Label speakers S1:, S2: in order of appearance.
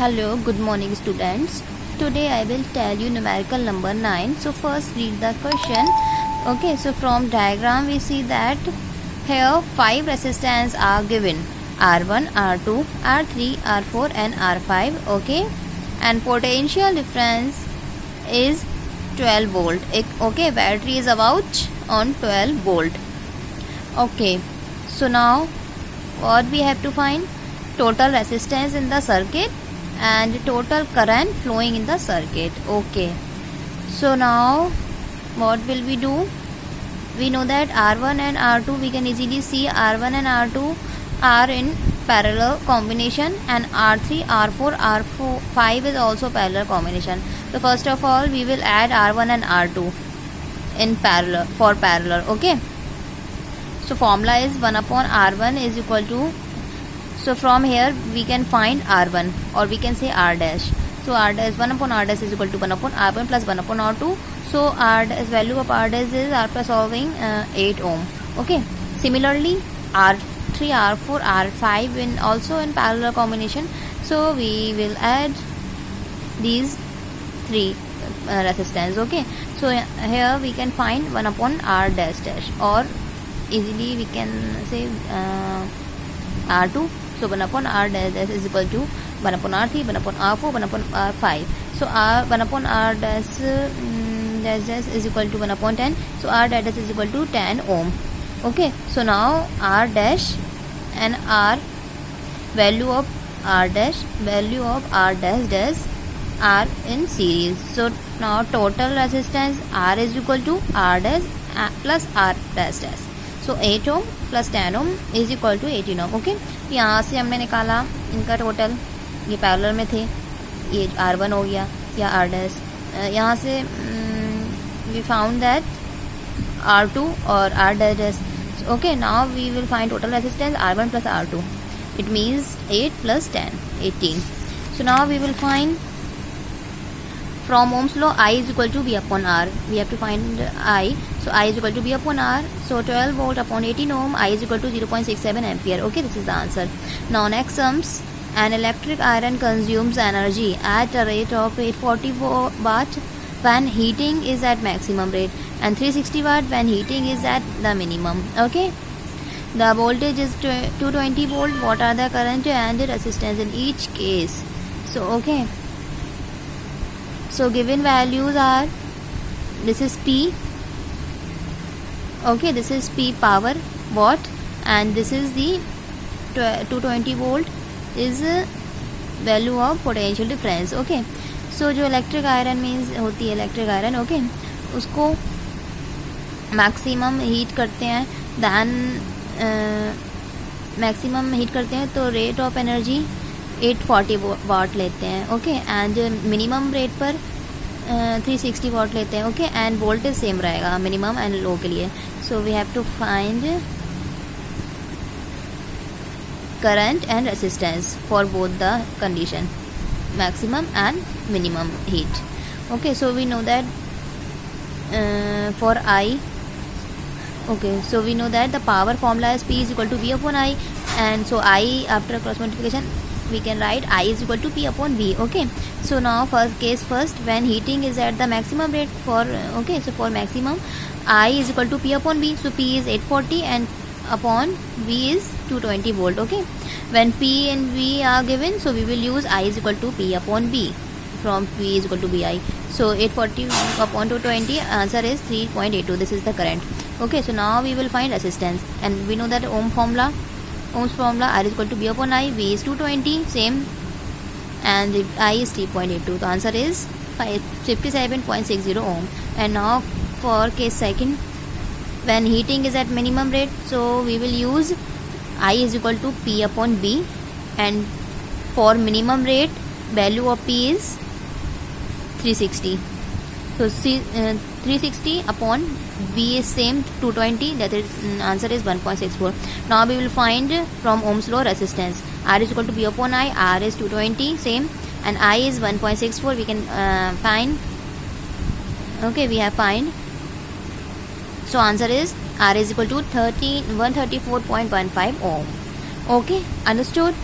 S1: Hello, good morning students. Today I will tell you numerical number 9. So first read the question. Okay, so from diagram we see that here 5 resistance are given: R1, R2, R3, R4 and R5. Okay, and potential difference is 12 volt. Okay, battery is about on 12 volt. Okay, so now what we have to find? Total resistance in the circuit and total current flowing in the circuit. Okay, so now what will we do? We know that R1 and R2, we can easily see R1 and R2 are in parallel combination, and R3, R4, R5 is also parallel combination. So first of all we will add R1 and R2 in parallel for parallel. Okay, so formula is 1 upon R1 is equal to, so from here we can find R1 or we can say R dash. So R dash 1 upon R dash is equal to 1 upon R1 plus 1 upon R2. So R dash value of R dash is R plus solving 8 ohm. Okay, similarly R3, R4, R5 in also in parallel combination. So we will add these 3 resistance. Okay, so here we can find 1 upon R dash dash, or easily we can say R2. So 1 upon R dash dash is equal to 1 upon R3, 1 upon R4, 1 upon R5. So R 1 upon R dash dash dash is equal to 1 upon 10. So R dash dash is equal to 10 ohm. Okay, so now R dash and R value of R dash dash are in series. So now total resistance R is equal to R dash plus R dash dash. So 8 ohm plus 10 ohm is equal to 18 ohm. Okay, यहाँ से हमने निकाला इनका total, ये parallel में थे, ये R1 हो गया या R डैश, यहाँ से we found that R2 और R dash. Okay, now we will find total resistance R1 plus R2. It means 8 plus 10, 18. So now we will find from Ohm's law I is equal to V upon R. We have to find I. So I is equal to V upon R. So 12 volt upon 18 ohm, I is equal to 0.67 ampere. Okay, this is the answer. Now next sums. An electric iron consumes energy at a rate of 840 watt when heating is at maximum rate, and 360 watt when heating is at the minimum. Okay, the voltage is 220 volt. What are the current and the resistance in each case? So okay, so given values are, this is P. Okay, this is P power watt, and this is the 220 volt is value of potential difference. Okay, so जो electric iron means होती है electric iron, okay, उसको maximum heat करते हैं, then maximum heat करते हैं तो rate of energy 840 वाट लेते हैं. ओके, एंड मिनिमम रेट पर 360 वाट लेते हैं. ओके, एंड वोल्टेज सेम रहेगा मिनिमम एंड लो के लिए. So we have to find current and resistance for both the condition, maximum and minimum heat. Okay, so we know that for I, okay, so we know that the power formula is P is equal to V upon I, and so I, after cross multiplication we can write I is equal to P upon V. Okay, so now first when heating is at the maximum rate for, okay, so for maximum I is equal to P upon V. So P is 840 and upon V is 220 volt. Okay, when P and V are given, so we will use I is equal to P upon V from P is equal to VI. So 840 upon 220, answer is 3.82. This is the current. Okay, so now we will find resistance, and we know that Ohm's formula R is equal to B upon I, V is 220 same, and I is 3.82. The answer is 57.60 ohm. And now for case second, when heating is at minimum rate, so we will use I is equal to P upon B, and for minimum rate value of P is 360. So 360 upon V is same 220, that is answer is 1.64. Now we will find from Ohm's law resistance. R is equal to B upon I, R is 220 same, and I is 1.64. We can find, okay, we have find. So answer is R is equal to 134.15 ohm. Okay, understood?